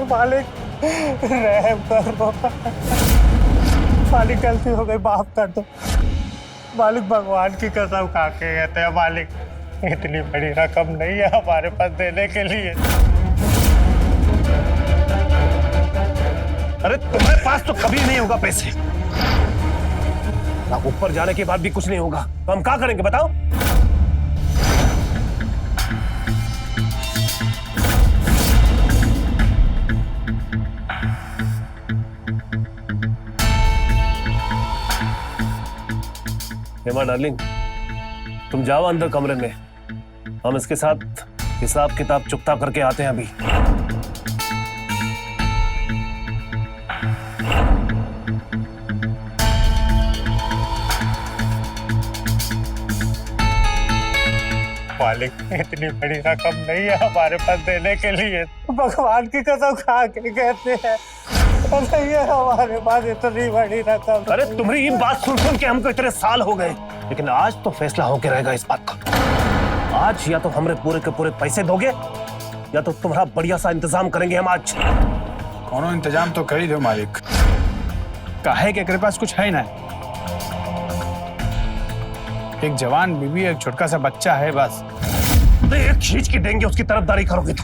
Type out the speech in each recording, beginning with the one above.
मालिक रहम करो, मालिक गलती हो गई, माफ कर दो मालिक। भगवान की कसम खा के कहते हैं मालिक, इतनी बड़ी रकम नहीं है हमारे पास देने के लिए। अरे तुम्हारे पास तो कभी नहीं होगा पैसे, ऊपर जाने के बाद भी कुछ नहीं होगा तो हम क्या करेंगे बताओ? हेमा डार्लिंग, तुम जाओ अंदर कमरे में, हम इसके साथ हिसाब किताब चुकता करके आते हैं अभी। मालिक इतनी बड़ी रकम नहीं है हमारे पास देने के लिए, भगवान की कसम खा के कहते हैं नहीं है हमारे पास इतनी बड़ी रकम। अरे तुम्हारी ये बात सुन सुन के हमको इतने साल हो गए, लेकिन आज तो फैसला होके रहेगा इस बात का। आज या तो हमरे पूरे के पूरे पैसे दोगे या तो तुम्हारा बढ़िया सा इंतजाम करेंगे हम आज। कौनो इंतजाम तो कर ही दो मालिक, काहे के पास कुछ है ना, एक जवान बीबी एक छोटका सा बच्चा है बस। एक खींच के देंगे उसकी तरफदारी करोगे तो।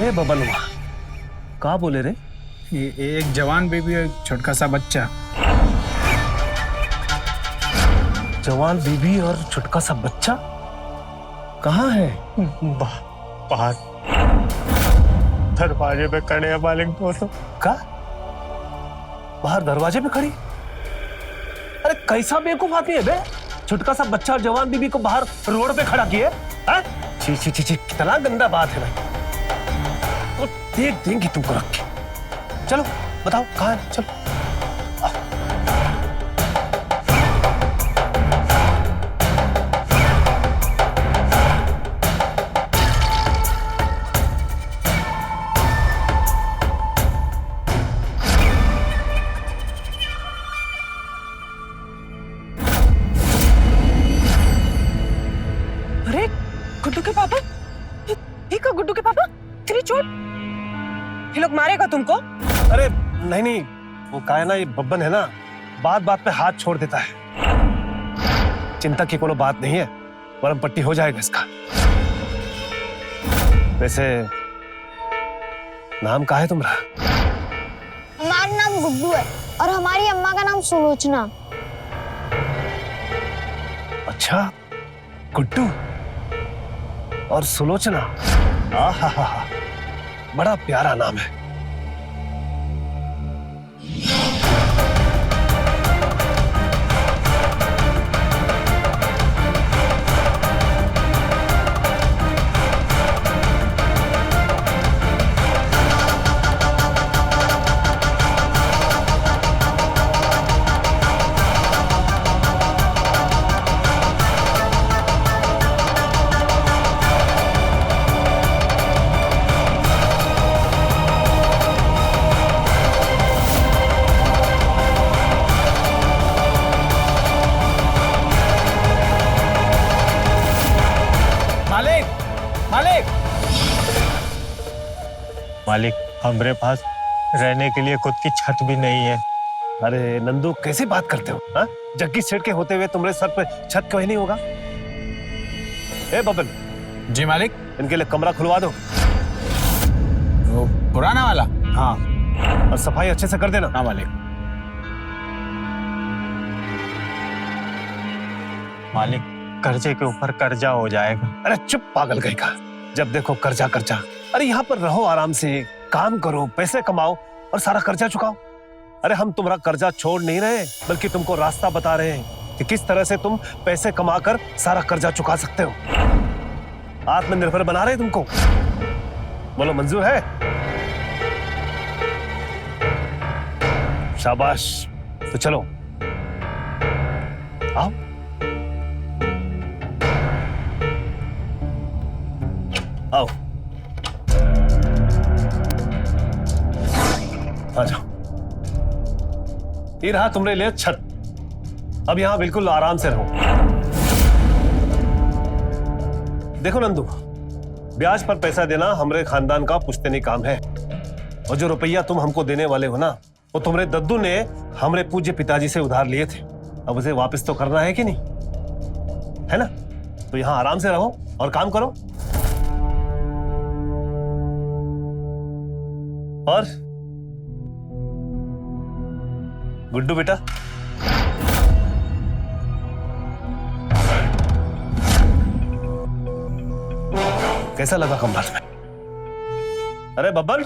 बबलुआ क्या बोले रे? एक जवान बीबी एक छोटका सा बच्चा। जवान बीबी और छोटका सा बच्चा कहाँ है? बाहर दरवाजे पे खड़े हैं मालिक दोनों। का बाहर दरवाजे पे खड़ी? अरे कैसा बेवकूफ आदमी है बे, छोटका सा बच्चा और जवान बीबी को बाहर रोड पे खड़ा किए? छी छी छी छी, कितना गंदा बात है भाई। तो देख देंगी तुमको रख के। चलो बताओ कहाँ है, चलो। गुड्डू के पापा, ठीक है गुड्डू के पापा, तेरी चोट, ये लोग मारेगा तुमको? अरे नहीं नहीं, वो का है ना, ये बब्बन है ना, बात बात पे हाथ छोड़ देता है। चिंता की कोई बात नहीं है, मरहम पट्टी हो जाएगा इसका। वैसे नाम का है तुम्हारा? हमारा नाम गुड्डू है और हमारी अम्मा का नाम सुलोचना। अच्छा, गुड्डू और सुलोचना, आहा, बड़ा प्यारा नाम है। मालिक हमारे पास रहने के लिए खुद की छत भी नहीं है। अरे नंदू, कैसे बात करते हो? हाँ, जग्गी सेठ के होते हुए तुम्हारे सर पे छत क्यों नहीं होगा? ए बबन। जी मालिक। इनके लिए कमरा खुलवा दो। वो पुराना वाला? हाँ। और सफाई अच्छे से कर देना। हाँ मालिक। मालिक कर्जे के ऊपर कर्जा हो जाएगा। अरे चुप पागल कहीं का, जब देखो कर्जा कर्जा। अरे यहाँ पर रहो आराम से, काम करो, पैसे कमाओ और सारा कर्जा चुकाओ। अरे हम तुम्हारा कर्जा छोड़ नहीं रहे, बल्कि तुमको रास्ता बता रहे हैं कि किस तरह से तुम पैसे कमाकर सारा कर्जा चुका सकते हो। आत्मनिर्भर बना रहे तुमको। बोलो मंजूर है? शाबाश, तो चलो आओ। आओ। आ जाओ। ये रहा तुम्हारे लिए छत। अब यहां बिल्कुल आराम से रहो। देखो नंदू, ब्याज पर पैसा देना हमारे खानदान का पुश्तैनी काम है, और जो रुपया तुम हमको देने वाले हो ना, वो तुम्हारे दद्दू ने हमारे पूज्य पिताजी से उधार लिए थे। अब उसे वापस तो करना है कि नहीं, है ना? तो यहां आराम से रहो और काम करो। और गुड्डू बेटा, कैसा लगा कमरा में? अरे बब्बर।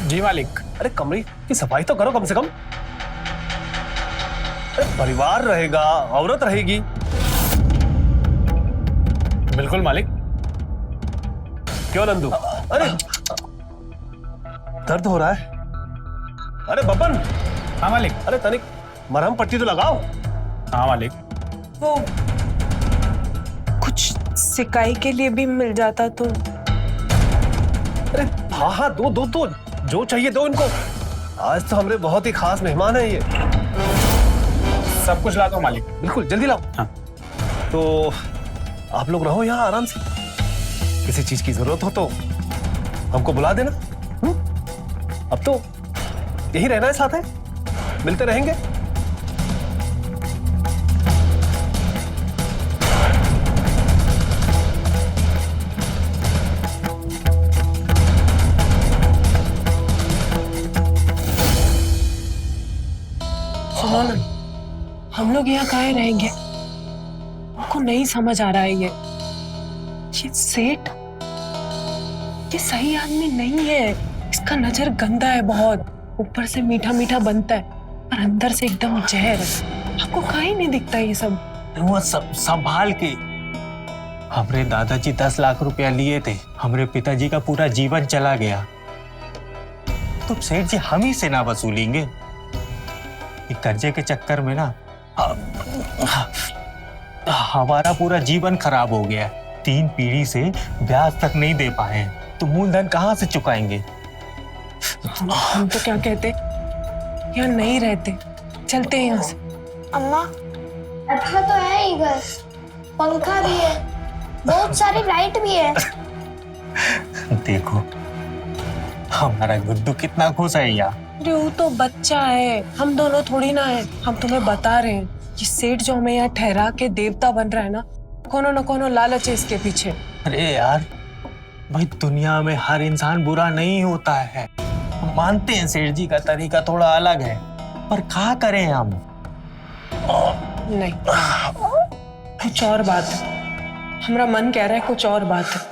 जी मालिक। अरे कमरे की सफाई तो करो कम से कम। अरे परिवार रहेगा, औरत रहेगी। बिल्कुल मालिक। क्यों नंदू? अरे दर्द हो रहा है। अरे बब्बन। हाँ मालिक। अरे तनिक मरहम पट्टी तो लगाओ। हाँ मालिक। वो कुछ सिकाई के लिए भी मिल जाता तो। अरे हाँ हाँ, दो दो दो, जो चाहिए दो इनको। आज तो हमारे बहुत ही खास मेहमान है ये। सब कुछ ला दो मालिक। बिल्कुल जल्दी लाओ। हाँ। तो आप लोग रहो यहाँ आराम से, किसी चीज की जरूरत हो तो हमको बुला देना। अब तो यही रहना है, साथ है, मिलते रहेंगे। सुनो ना, हम लोग यहाँ काहे रहेंगे? हमको नहीं समझ आ रहा है ये सेठ, ये सही आदमी नहीं है। इसका नजर गंदा है बहुत, ऊपर से मीठा मीठा बनता है और अंदर से एकदम जहर है। आपको काहे नहीं दिखता ये सब? वो सब संभाल के। हमरे दादाजी 10 लाख रुपया लिए थे, हमरे पिताजी का पूरा जीवन चला गया, तो सेठ जी हम ही से ना वसूलेंगे? ये कर्जे के चक्कर में ना हमारा पूरा जीवन खराब हो गया। 3 पीढ़ी से ब्याज तक नहीं दे पाए, तो मूलधन कहाँ से चुकाएंगे? हम तो क्या कहते, यहाँ नहीं रहते, चलते हैं यहाँ से। अम्मा, अच्छा तो है ही घर, पंखा भी है, बहुत सारी लाइट भी है। देखो हमारा गुड्डू कितना खुश है यहाँ। अरे वो तो बच्चा है, हम दोनों थोड़ी ना है। हम तुम्हें बता रहे हैं, ये सेठ जो हमें यहाँ ठहरा के देवता बन रहा है ना, कोनो न कोनो लालच है इसके पीछे। अरे यार भाई, दुनिया में हर इंसान बुरा नहीं होता है। हम मानते हैं सेठ जी का तरीका थोड़ा अलग है, पर क्या करें हम? नहीं, कुछ और बात है। हमारा मन कह रहा है कुछ और बात है।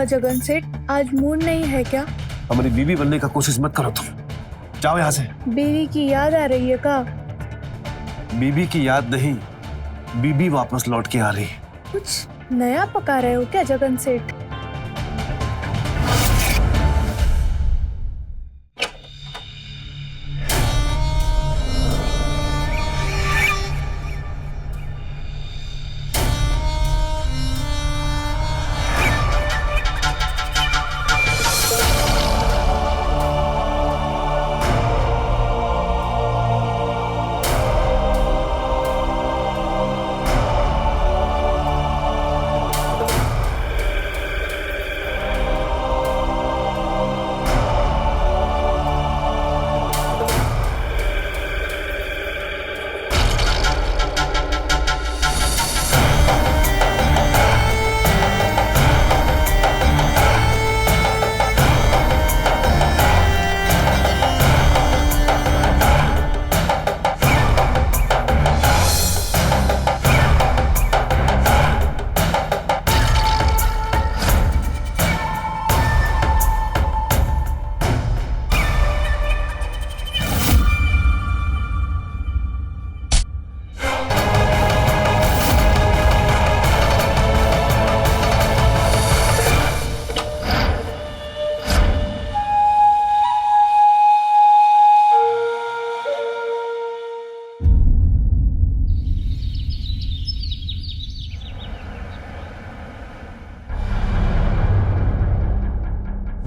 जगन सेठ, आज मूड नहीं है क्या? हमारी बीवी बनने का कोशिश मत करो तुम, जाओ यहाँ से। बीवी की याद आ रही है का? बीवी की याद नहीं, बीबी वापस लौट के आ रही है। कुछ नया पका रहे हो क्या जगन सेठ?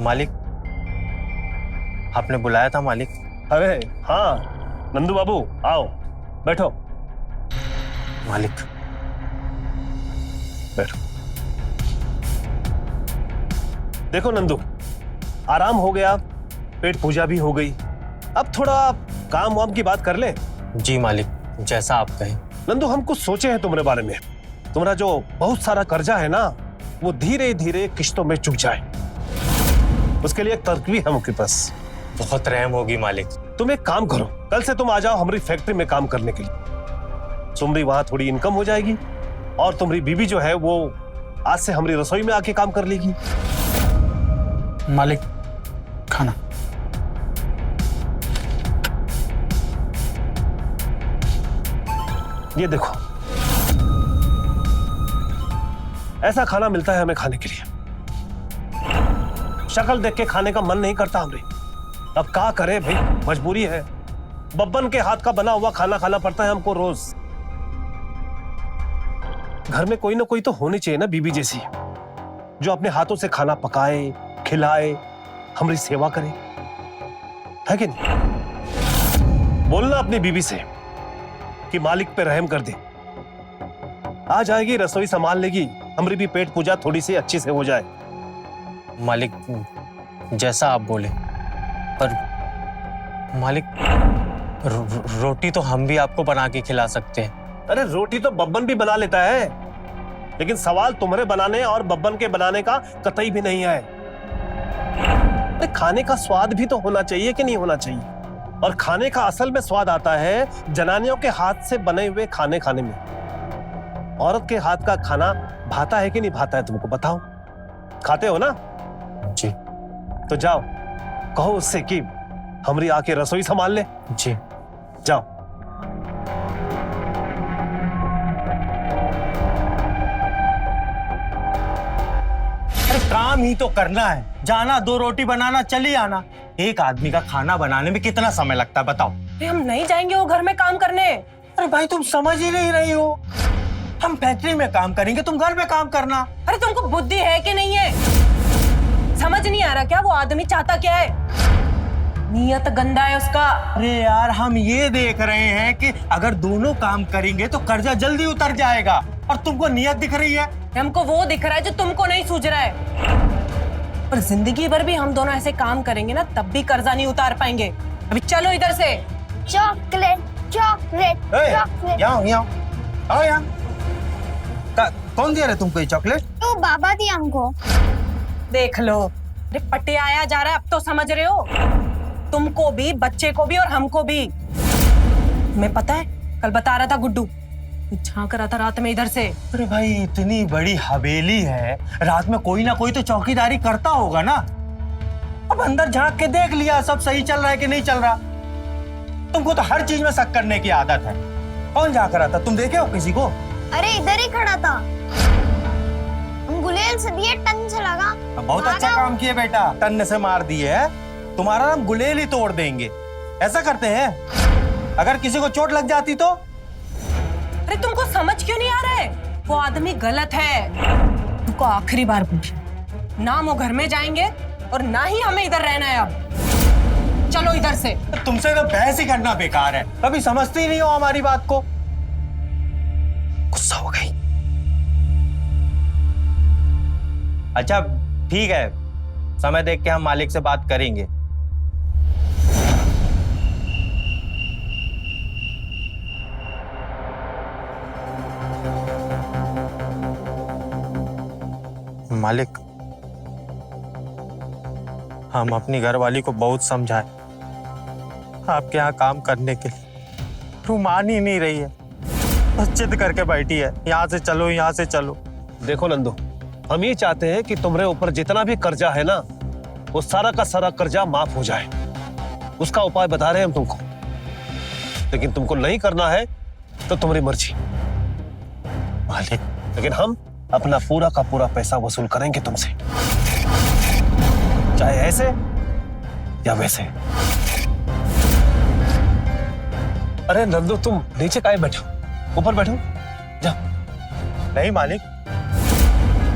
मालिक, आपने बुलाया था मालिक? अरे हाँ नंदू बाबू, आओ बैठो। मालिक बैठो। देखो नंदू, आराम हो गया, पेट पूजा भी हो गई, अब थोड़ा काम वाम की बात कर ले। जी मालिक, जैसा आप कहें। नंदू, हम कुछ सोचे हैं तुम्हारे बारे में। तुम्हारा जो बहुत सारा कर्जा है ना, वो धीरे धीरे किश्तों में चुक जाए, उसके लिए एक तरकीब है हमारे पास। बहुत रहम होगी मालिक। तुम एक काम करो, कल से तुम आ जाओ हमारी फैक्ट्री में काम करने के लिए। तुम्हारी वहां थोड़ी इनकम हो जाएगी और तुम्हारी बीबी जो है वो आज से हमारी रसोई में आके काम कर लेगी। मालिक, खाना। ये देखो, ऐसा खाना मिलता है हमें खाने के लिए। शक्ल देख के खाने का मन नहीं करता हमरे। अब क्या करे भाई, मजबूरी है। बब्बन के हाथ का बना हुआ खाना खाना पड़ता है हमको रोज। घर में कोई ना कोई तो होनी चाहिए ना बीबी जैसी, जो अपने हाथों से खाना पकाए, खिलाए, हमारी सेवा करे, है कि नहीं? बोलना अपनी बीबी से कि मालिक पे रहम कर दे। आ जाएगी, रसोई संभाल लेगी, हमारी भी पेट पूजा थोड़ी सी अच्छी से हो जाए। मालिक जैसा आप बोले, पर मालिक रोटी तो हम भी आपको बना के खिला सकते हैं। अरे रोटी तो बब्बन भी बना लेता है, लेकिन सवाल तुम्हारे बनाने और बब्बन के बनाने का कतई भी नहीं है। अरे खाने का स्वाद भी तो होना चाहिए कि नहीं होना चाहिए? और खाने का असल में स्वाद आता है जनानियों के हाथ से बने हुए खाने खाने में। औरत के हाथ का खाना भाता है कि नहीं भाता है, तुमको बताओ? खाते हो ना? जी। तो जाओ कहो उससे कि हमारी आके रसोई संभाल ले। जी जाओ। अरे काम ही तो करना है, जाना, 2 रोटी बनाना, चली आना। एक आदमी का खाना बनाने में कितना समय लगता है बताओ? अरे हम नहीं जाएंगे वो घर में काम करने। अरे भाई तुम समझ ही नहीं रही हो। हम फैक्ट्री में काम करेंगे, तुम घर में काम करना। अरे तुमको बुद्धि है कि नहीं है? समझ नहीं आ रहा क्या वो आदमी चाहता क्या है? नीयत गंदा है उसका। अरे यार, हम ये देख रहे हैं कि अगर दोनों काम करेंगे तो कर्जा जल्दी उतर जाएगा, और तुमको नीयत दिख रही है। हमको वो दिख रहा है जो तुमको नहीं सूझ रहा है। पर जिंदगी भर भी हम दोनों ऐसे काम करेंगे ना, तब भी कर्जा नहीं उतार पाएंगे। अभी चलो इधर से। Chocolate chocolate chocolate. यहाँ यहाँ आओ यहाँ। कौन दिया रहा तुमको ये चॉकलेट? तो बाबा दी हमको। देख लो, अरे पटे आया जा रहा है, अब तो समझ रहे हो? तुमको भी, बच्चे को भी और हमको भी। तुम्हें पता है, कल बता रहा था गुड्डू, झांक रहा था रात में इधर से। अरे भाई, इतनी बड़ी हवेली है, रात में कोई ना कोई तो चौकीदारी करता होगा ना। अब अंदर झांक के देख लिया सब सही चल रहा है कि नहीं चल रहा। तुमको तो हर चीज में शक करने की आदत है। कौन झांक रहा था, तुम देखे हो किसी को? अरे इधर ही खड़ा था, हम गुलेल से दिए, टन से लगा। बहुत अच्छा काम किए बेटा, टन से मार दिए है। तुम्हारा नाम गुलेल ही तोड़ देंगे। ऐसा करते हैं, अगर किसी को चोट लग जाती तो? अरे तुमको समझ क्यों नहीं आ रहा है? वो आदमी गलत है। तुमको आखिरी बार पूछी, ना वो घर में जाएंगे और ना ही हमें इधर रहना है। अब चलो इधर से। तुमसे तो बहस ही करना बेकार है, कभी समझती ही नहीं हो हमारी बात को। गुस्सा हो गई। अच्छा ठीक है, समय देख के हम मालिक से बात करेंगे। मालिक, हम अपनी घरवाली को बहुत समझाए आपके यहाँ काम करने के लिए, तू मान ही नहीं रही है, बस जिद करके बैठी है, यहाँ से चलो यहाँ से चलो। देखो नंदू, हम ये चाहते हैं कि तुम्हारे ऊपर जितना भी कर्जा है ना, वो सारा का सारा कर्जा माफ हो जाए। उसका उपाय बता रहे हैं हम तुमको, लेकिन तुमको नहीं करना है तो तुम्हारी मर्जी। मालिक, लेकिन हम अपना पूरा का पूरा पैसा वसूल करेंगे तुमसे, चाहे ऐसे या वैसे। अरे नंदू, तुम नीचे काहे बैठो, ऊपर बैठो, जाओ। नहीं मालिक,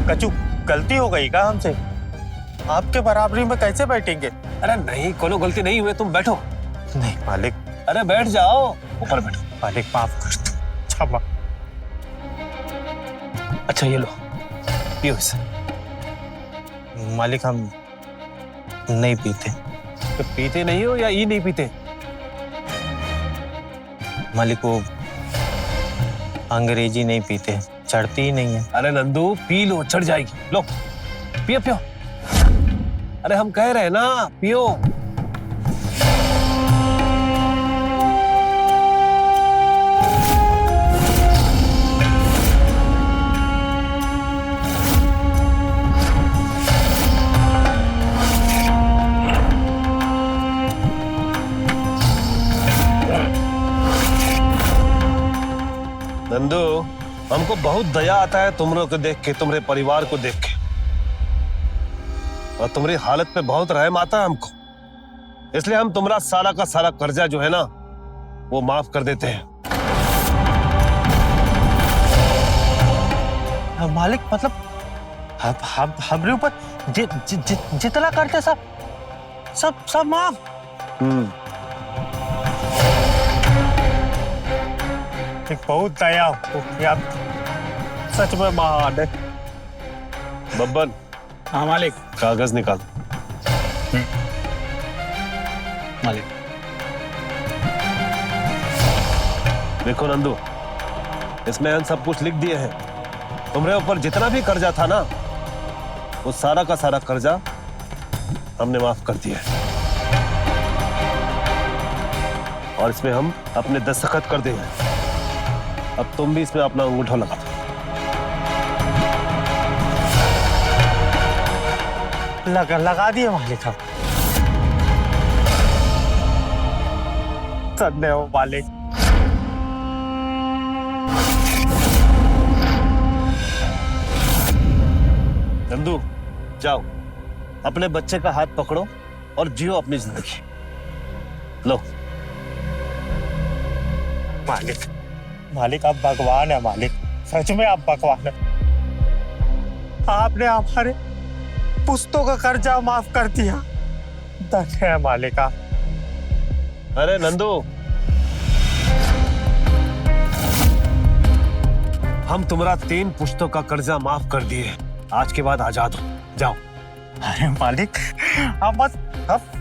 कचू गलती हो गई क्या हमसे? आपके बराबरी में कैसे बैठेंगे? अरे नहीं, कोनो गलती नहीं हुई, तुम बैठो। नहीं मालिक, अरे बैठ जाओ, ऊपर बैठो। मालिक माफ कर दो, क्षमा। अच्छा ये लो, पियो इसे। मालिक हम नहीं पीते। तो पीते नहीं हो या ये नहीं पीते? मालिक वो अंग्रेजी नहीं पीते, चढ़ती ही नहीं है। अरे नंदू पी लो, चढ़ जाएगी। लो पियो पियो। अरे हम कह रहे हैं ना, पियो। नंदू, हमको बहुत दया आता है तुम लोग को देख के, तुम्हारे परिवार को देख के, और तुम्हारी हालत पे बहुत रहम आता है हमको। इसलिए हम तुम्हारा सारा का सारा कर्जा जो है ना, वो माफ कर देते हैं। मालिक मतलब हमरे ऊपर जितना करते सब माफ। बहुत दया यार, सच में महान है। बब्बन, हाँ मालिक। कागज निकाल। मालिक देखो नंदू, इसमें हम सब कुछ लिख दिए हैं। तुम्हारे ऊपर जितना भी कर्जा था ना, वो सारा का सारा कर्जा हमने माफ कर दिया है। और इसमें हम अपने दस्तखत कर देंगे। अब तुम भी इसमें अपना अंगूठा लगा दो। लगा दिए मालिक हम। धन्यवाद मालिक। नंदू जाओ, अपने बच्चे का हाथ पकड़ो और जियो अपनी जिंदगी। लो मालिक, मालिक आप भगवान है मालिक, सच में आप भगवान है। आपने हमारे पुस्तों का कर्जा माफ कर दिया, धन्य है मालिक आप। अरे नंदू, हम तुम्हारा 3 पुश्तों का कर्जा माफ कर दिए। आज के बाद आजाद हो, जाओ। अरे मालिक, हम बस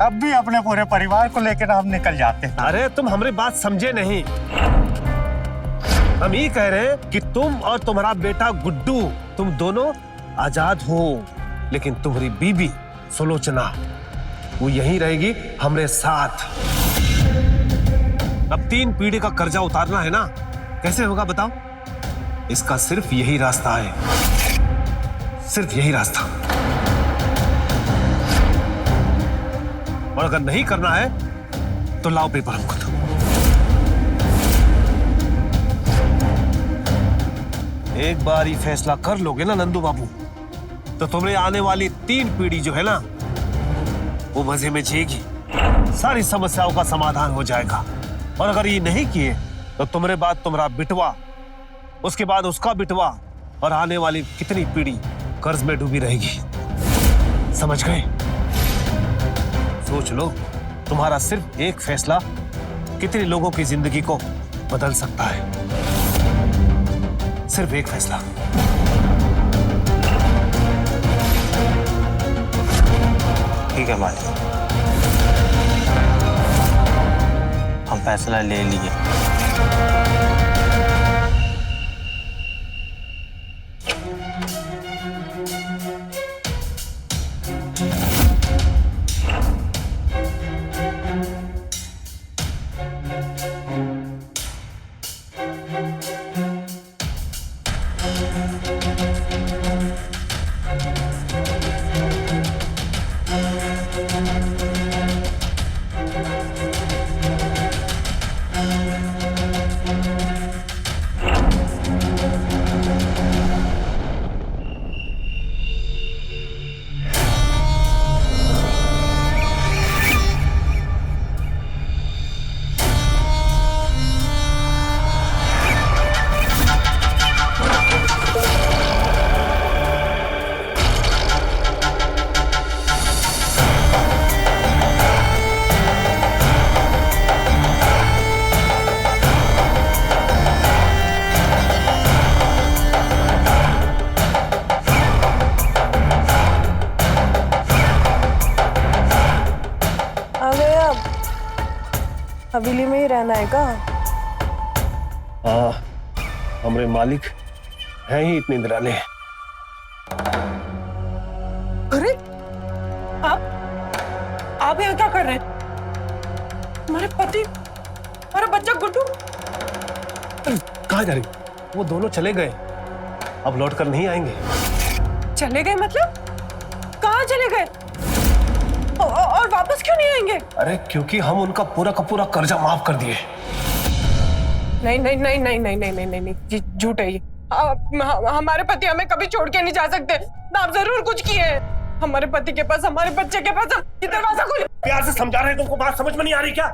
अब भी अपने पूरे परिवार को लेकर हम निकल जाते हैं। अरे तुम हमारी बात समझे नहीं। हम ये कह रहे हैं कि तुम और तुम्हारा बेटा गुड्डू, तुम दोनों आजाद हो, लेकिन तुम्हारी बीबी सुलोचना वो यहीं रहेगी हमारे साथ। अब 3 पीढ़ी का कर्जा उतारना है ना, कैसे होगा बताओ? इसका सिर्फ यही रास्ता है, सिर्फ यही रास्ता। और अगर नहीं करना है तो लाओ पेपर हमको दो। एक बार ही फैसला कर लोगे ना नंदू बाबू, तो तुम्हारी आने वाली 3 पीढ़ी जो है ना, वो मजे में जिएगी, सारी समस्याओं का समाधान हो जाएगा। और अगर ये नहीं किए तो तुम्हारे बाद तुम्हारा बिटवा, उसके बाद उसका बिटवा, और आने वाली कितनी पीढ़ी कर्ज में डूबी रहेगी। समझ गए? सोच लो, तुम्हारा सिर्फ एक फैसला कितने लोगों की जिंदगी को बदल सकता है। सिर्फ एक फैसला। ठीक है मालिक, हम फैसला ले लिए। हवेली में ही रहना है का? हाँ, हमारे मालिक हैं ही इतने निराले हैं। अरे आप यहाँ क्या कर रहे हैं? हमारे पति, हमारा बच्चा गुड्डू। कहाँ जा रही? वो दोनों चले गए, अब लौट कर नहीं आएंगे। चले गए मतलब? कहाँ चले गए? और वापस क्यों नहीं आएंगे? अरे क्योंकि हम उनका पूरा का पूरा कर्जा माफ कर दिए। नहीं नहीं नहीं नहीं नहीं नहीं नहीं नहीं नहीं, ये झूठ है ये। हमारे पति हमें कभी छोड़ के नहीं जा सकते। आप जरूर कुछ किए हैं। हमारे पति के पास, हमारे बच्चे के पास, ये दरवाजा खोलिए। प्यार से समझा रहे हैं, तुमको बात समझ में नहीं आ रही क्या?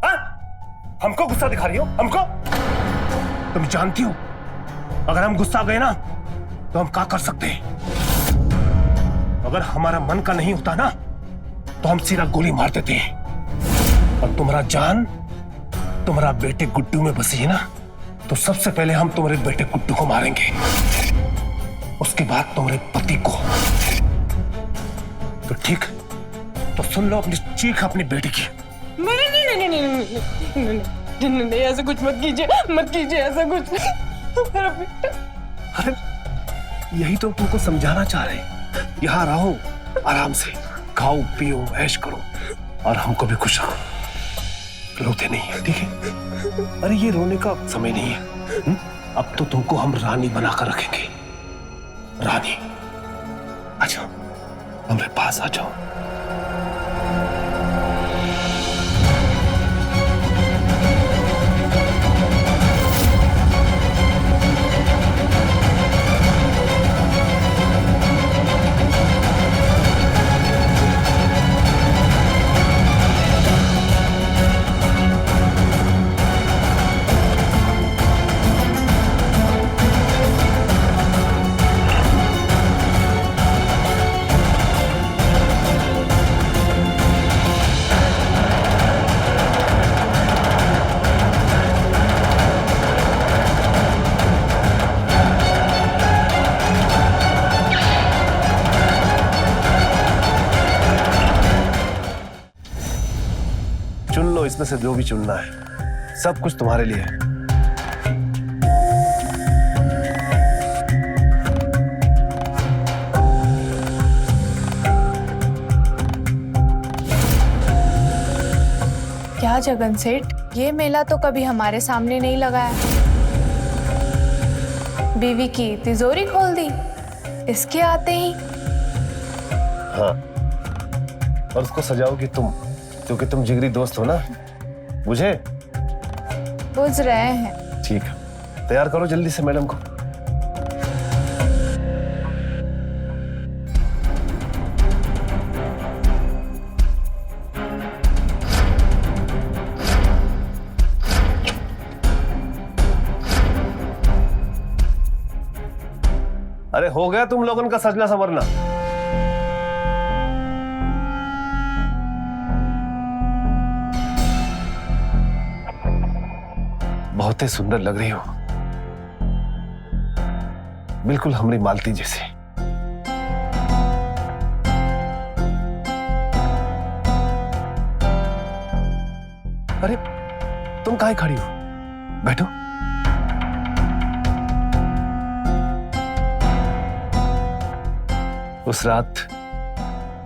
हाँ? हमको गुस्सा दिखा रही हो? हमको? तुम जानती हो अगर हम गुस्सा गए ना तो हम क्या कर सकते हैं? अगर हमारा मन का नहीं होता ना तो हम सीधा गोली मार देते हैं। और तुम्हारा जान तुम्हारा बेटे गुड्डू में बसी है ना, तो सबसे पहले हम तुम्हारे बेटे गुड्डू को मारेंगे, उसके बाद तुम्हारे पति को। तो ठीक, तो सुन लो अपनी चीख अपनी बेटी की। नहीं नहीं नहीं नहीं नहीं नहीं नहीं नहीं नहीं, ऐसा कुछ मत कीजिए, मत कीजिए ऐसा कुछ। मेरा बेटा। अरे यही तो तुमको समझाना चाह रहे हैं। यहाँ रहो आराम से, खाओ पियो ऐश करो और हमको भी खुश रखो। रोते नहीं है, ठीक है? अरे ये रोने का समय नहीं है। अब तो तुमको हम रानी बनाकर रखेंगे। रानी, आ जाओ, हमारे पास आ जाओ। चुन लो इसमें से जो भी चुनना है, सब कुछ तुम्हारे लिए है। क्या जगन सेठ, ये मेला तो कभी हमारे सामने नहीं लगा है। बीवी की तिजोरी खोल दी इसके आते ही। हाँ, और उसको सजाओगी तुम, क्योंकि तुम जिगरी दोस्त हो ना, बुझे? बुझ रहे हैं। ठीक है, तैयार करो जल्दी से मैडम को। अरे हो गया तुम लोगों का सजना संवरना। बहुत ही सुंदर लग रही हो, बिल्कुल हमारी मालती जैसे। अरे तुम काहे खड़ी हो? बैठो। उस रात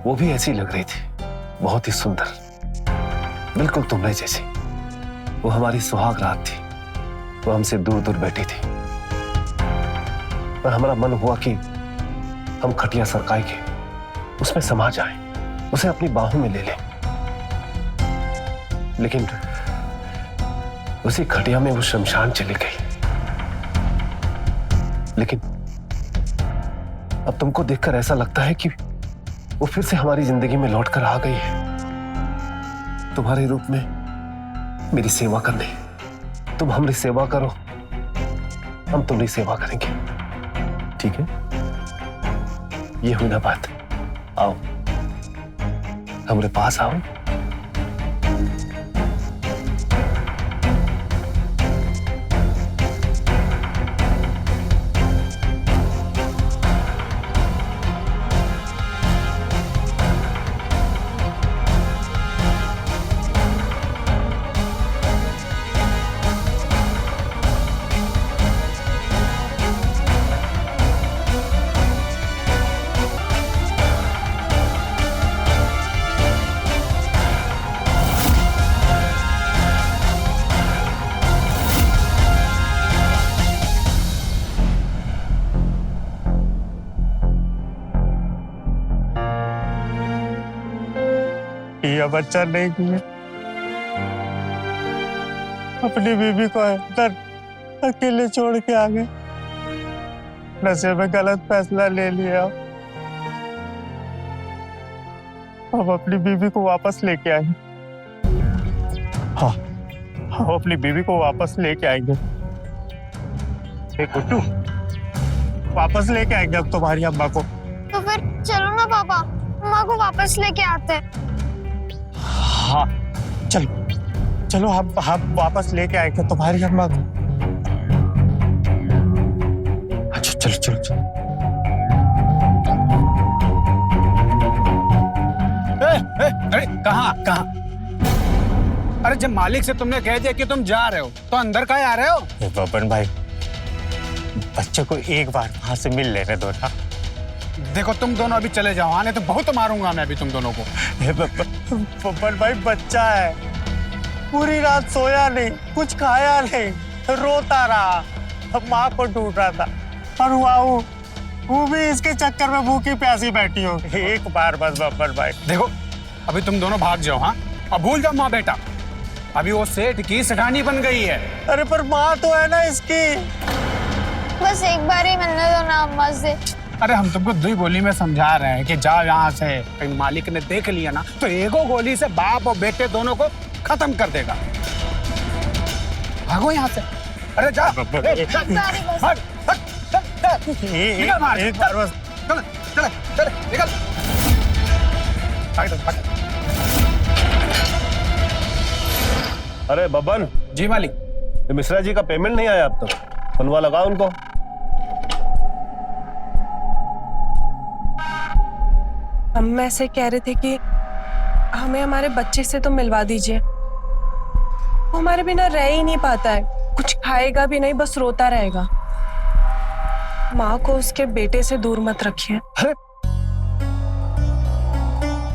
वो भी ऐसी लग रही थी, बहुत ही सुंदर, बिल्कुल तुम्हारे जैसी। वो हमारी सुहाग रात थी, वो हमसे दूर दूर बैठी थी, पर हमारा मन हुआ कि हम खटिया सरकाई के उसमें समा जाएं, उसे अपनी बाहों में ले लें। लेकिन उसी खटिया में वो शमशान चली गई। लेकिन अब तुमको देखकर ऐसा लगता है कि वो फिर से हमारी जिंदगी में लौट कर आ गई है, तुम्हारे रूप में मेरी सेवा करने। तुम हमारी सेवा करो, हम तुम्हारी सेवा करेंगे, ठीक है? ये हुई ना बात। आओ, हमारे पास आओ। ये बच्चा नहीं किया, अपनी बीबी को अंदर अकेले छोड़ के आ गए। नशे में गलत फैसला ले लिया। अब अपनी बीबी को वापस लेके आएंगे। हाँ, हम अपनी बीबी को वापस लेके आएंगे। गुड्डू, वापस लेके आएंगे अब तुम्हारी अम्मा को। तो फिर चलो ना पापा, अम्मा को वापस लेके आते हैं। हाँ चलो चलो, हम वापस लेके आएंगे तुम्हारी अम्मा को। अच्छा चलो चलो चलो। अरे कहाँ कहाँ? अरे जब मालिक से तुमने कह दिया कि तुम जा रहे हो तो अंदर काहे आ रहे हो? बबन भाई, बच्चे को एक बार वहां से मिल लेने दो ना। देखो तुम दोनों अभी चले जाओ, आने तो बहुत मारूंगा मैं अभी तुम दोनों को। बबन भाई, बच्चा है, पूरी रात सोया नहीं, कुछ खाया नहीं, रोता रहा, माँ को ढूंढ रहा था, और वो भी इसके चक्कर में भूखी प्यासी बैठी होगी। एक बार बस बबन भाई। देखो अभी तुम दोनों भाग जाओ, हाँ, अब भूल जाओ माँ बेटा। अभी वो सेठ की सेठानी बन गई है। अरे पर माँ तो है ना इसकी। बस एक बार ही मिलने दो ना अम्मा से। अरे हम तुमको 2 गोली में समझा रहे हैं कि जाओ यहाँ से। कहीं मालिक ने देख लिया ना तो एगो गोली से बाप और बेटे दोनों को खत्म कर देगा। भागो यहाँ से। अरे जा, एक बार ही बस। भाग, एक बार बस। चल चल चल निकल। भाग। अरे बबन जी मालिक। ये मिश्रा जी का पेमेंट नहीं आया अब तक, फोनवा लगाओ उनको। हम ऐसे कह रहे थे कि हमें हमारे बच्चे से तो मिलवा दीजिए। वो हमारे बिना रह ही नहीं पाता है, कुछ खाएगा भी नहीं, बस रोता रहेगा। माँ को उसके बेटे से दूर मत रखिए। अरे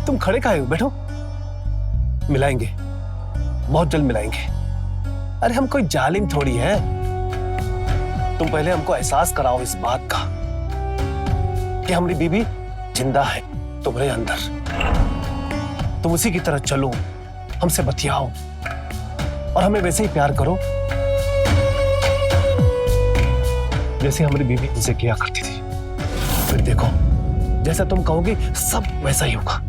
तुम खड़े काहे हो, बैठो, मिलाएंगे, बहुत जल्द मिलाएंगे। अरे हम कोई जालिम थोड़ी है। तुम पहले हमको एहसास कराओ इस बात का कि हमारी बीबी जिंदा है तुम्हारे अंदर। तुम उसी की तरह चलो, हमसे बतियाओ और हमें वैसे ही प्यार करो जैसे हमारी बीबी तुमसे किया करती थी। फिर देखो, जैसा तुम कहोगे सब वैसा ही होगा।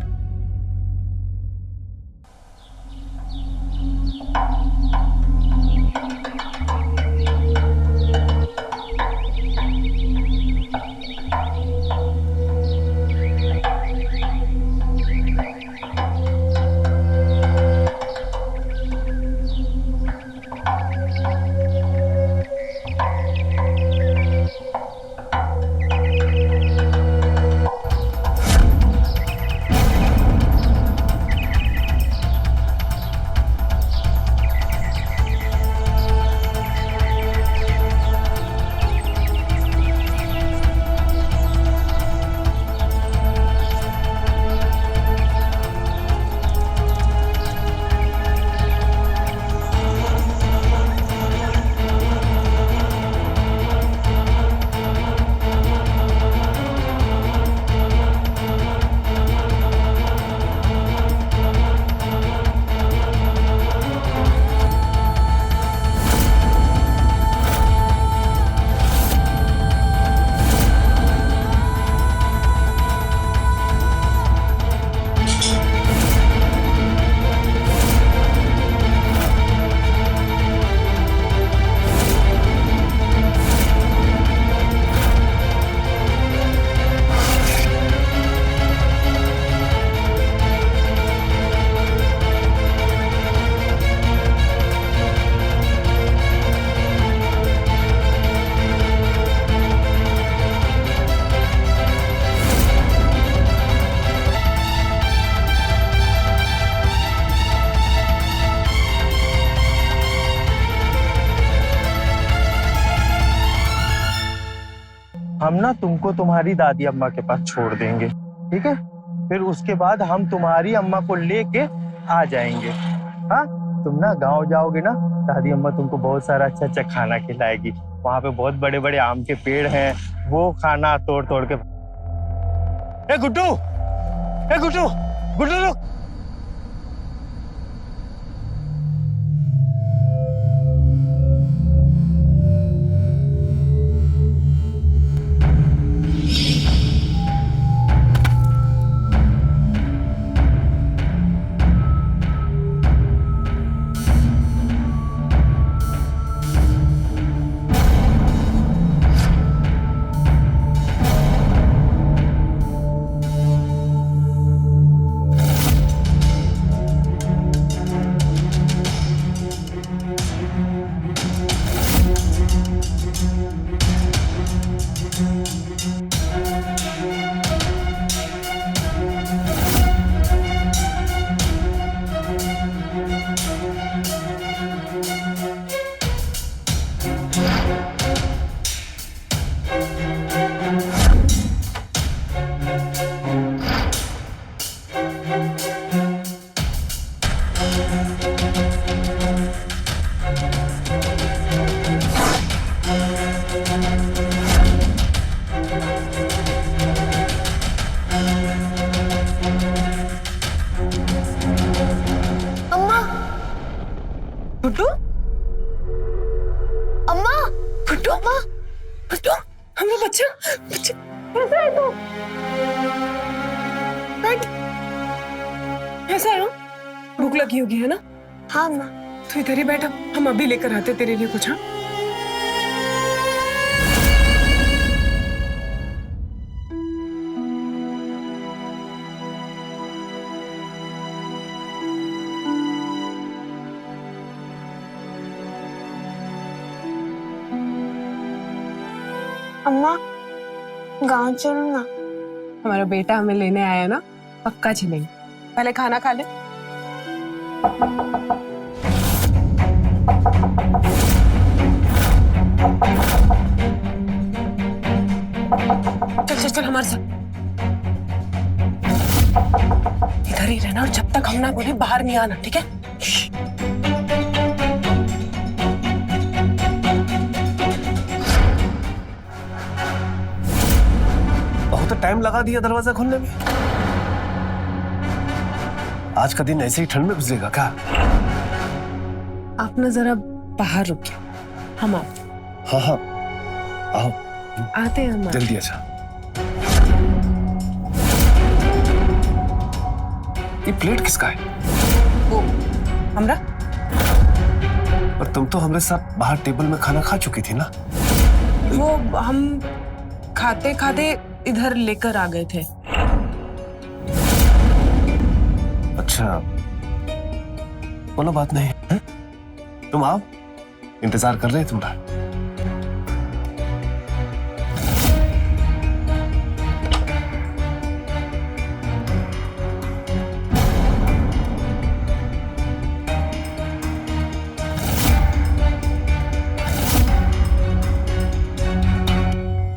हम ना तुमको तुम्हारी दादी अम्मा के पास छोड़ देंगे, ठीक है? फिर उसके बाद हम तुम्हारी अम्मा को लेके आ जाएंगे। हाँ, तुम ना गांव जाओगे ना, दादी अम्मा तुमको बहुत सारा अच्छा अच्छा खाना खिलाएगी। वहाँ पे बहुत बड़े बड़े आम के पेड़ हैं, वो खाना तोड़ तोड़ के। गुड्डू, गुड्डू, गुड्डू रुक, कैसा है? भूख लगी होगी है ना? हाँ माँ। तो इधर ही बैठा, हम अभी लेकर आते तेरे लिए कुछ। हाँ अम्मा गाँव चलो ना। हमारा बेटा हमें लेने आया ना, पक्का चलेंगे। पहले खाना खा ले। चल चल चल हमारे साथ। इधर ही रहना और जब तक हम ना बोले बाहर नहीं आना, ठीक है? बहुत टाइम लगा दिया दरवाजा खोलने में। आज का दिन ऐसे ही ठंड में गुजरेगा क्या? आप ना जरा बाहर रुकिए, हम आते। हाँ हाँ आओ, आते हैं हम। जल्दी अच्छा। ये प्लेट किसका है? वो हमरा। और तुम तो हमारे साथ बाहर टेबल में खाना खा चुकी थी ना? वो हम खाते खाते इधर लेकर आ गए थे। अच्छा, बोलो बात नहीं है? तुम आओ, इंतजार कर रहे हैं तुम्हारा।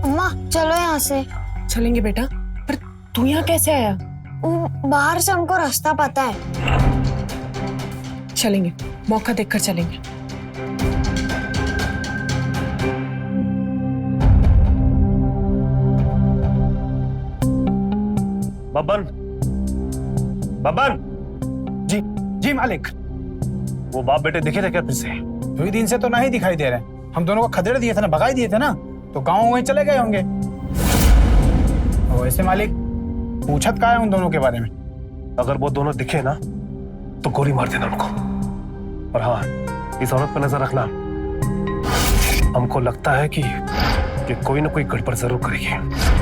अम्मा चलो यहाँ से। चलेंगे बेटा, पर तू यहाँ कैसे आया? वो बाहर से हमको रास्ता पता है। चलेंगे, मौका देखकर चलेंगे। बब्बन, बब्बन, जी जी मालिक। वो बाप बेटे दिखे थे क्या फिर से? 2 दिन से तो नहीं दिखाई दे रहे। हम दोनों को खदेड़ दिए थे ना, भगाई दिए थे ना, तो गाँव वहीं चले गए होंगे। वैसे मालिक पूछत का है उन दोनों के बारे में? अगर वो दोनों दिखे ना तो गोली मार देना उनको। और हाँ, इस औरत पर नजर रखना। हमको लगता है कि कोई ना कोई गड़बड़ जरूर करेगी।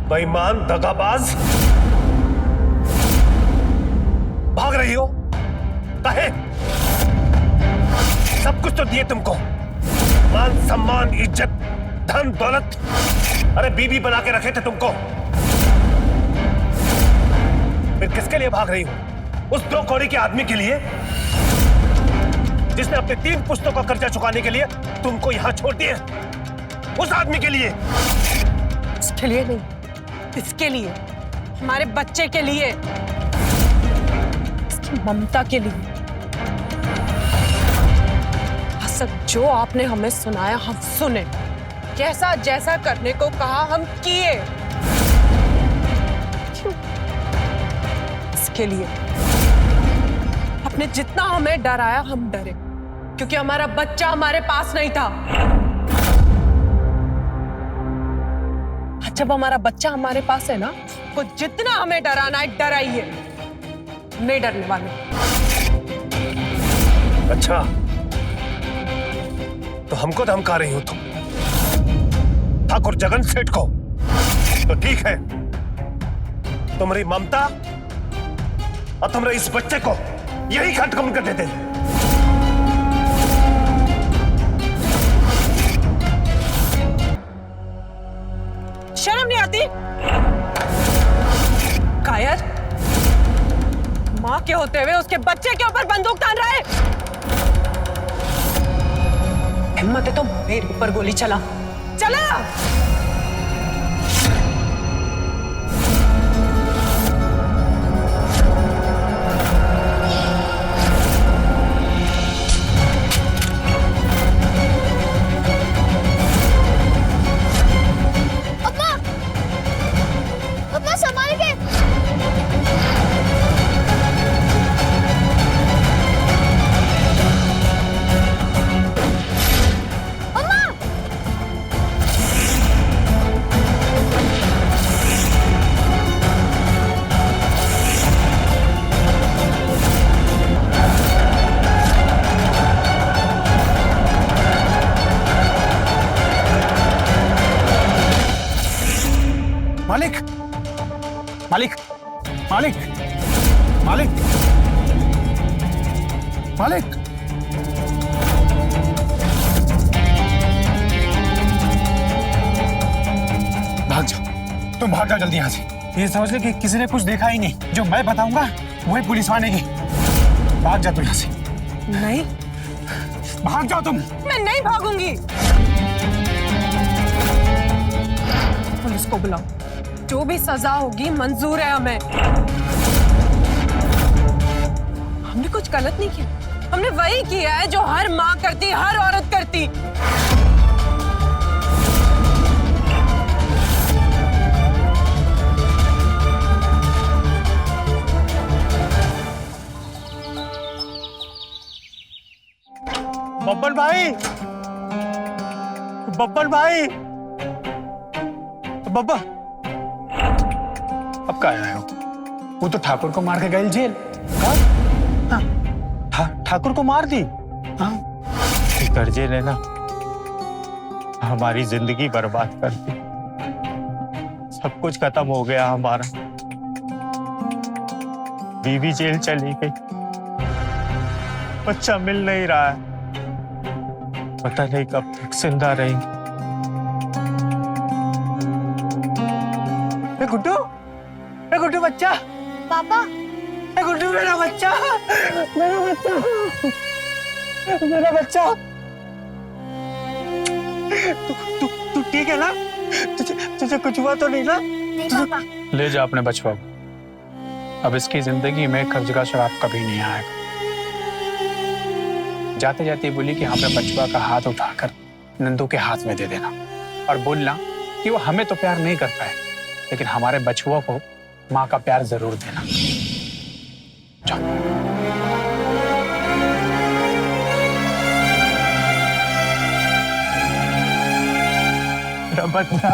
बेईमान, दगाबाज, भाग रही हो? काहे? सब कुछ तो दिए तुमको, मान सम्मान, इज्जत, धन दौलत। अरे बीबी बना के रखे थे तुमको, फिर किसके लिए भाग रही हो? उस 2 कौड़ी के आदमी के लिए जिसने अपने 3 पुश्तों का कर्जा चुकाने के लिए तुमको यहां छोड़ दिए। उस आदमी के लिए। इसके लिए नहीं, इसके लिए, हमारे बच्चे के लिए, इसकी ममता के लिए। सब जो आपने हमें सुनाया हम सुने, जैसा जैसा करने को कहा हम किए। क्यों? इसके लिए आपने जितना हमें डराया हम डरे, क्योंकि हमारा बच्चा हमारे पास नहीं था। जब हमारा बच्चा हमारे पास है ना, तो जितना हमें डराना है डराइए, नहीं डरने वाले। अच्छा, तो हमको धमका रही हो तुम, ठाकुर जगन सेठ को? तो ठीक है, तुम्हारी ममता और तुम्हारे इस बच्चे को यही खत्म कर देते। शर्म नहीं आती? कायर, मां के होते हुए उसके बच्चे के ऊपर बंदूक तान रहा है। हिम्मत है तो मेरे ऊपर गोली चला। मालिक मालिक मालिक मालिक मालिक भाग जाओ, तुम भाग जाओ जल्दी यहाँ से। ये समझ ले कि किसी ने कुछ देखा ही नहीं, जो मैं बताऊंगा वही पुलिस आनेगी। भाग जाओ तुम यहाँ से। नहीं, भाग जाओ तुम। मैं नहीं भागूंगी। पुलिस को बुलाओ, जो भी सजा होगी मंजूर है हमें। हमने कुछ गलत नहीं किया, हमने वही किया है जो हर माँ करती, हर औरत करती। बब्बर भाई, बब्बर भाई, बब्बर। अब कहाँ आए हो? वो तो ठाकुर को मार के गए जेल। ठाकुर को मार दी। हाँ, कर्जे ने ना हमारी जिंदगी बर्बाद कर दी, सब कुछ खत्म हो गया हमारा। बीवी जेल चली गई, बच्चा मिल नहीं रहा है, पता नहीं कब तक जिंदा रहेंगे। गुड्डू बच्चा, पापा गुड्डू मेरा बच्चा, मेरा बच्चा, मेरा बच्चा। तू ठीक है ना? तुझे कुछ हुआ तो नहीं ना? नहीं पापा। ले जा अपने बचवा को। अब इसकी जिंदगी में कर्ज का शराब कभी नहीं आएगा। जाते जाते बोली कि हमें बचवा का हाथ उठाकर नंदू के हाथ में दे देना और बोलना कि वो हमें तो प्यार नहीं कर पाए, लेकिन हमारे बचुआ को माँ का प्यार जरूर देना। जाओ। मेरा बच्चा।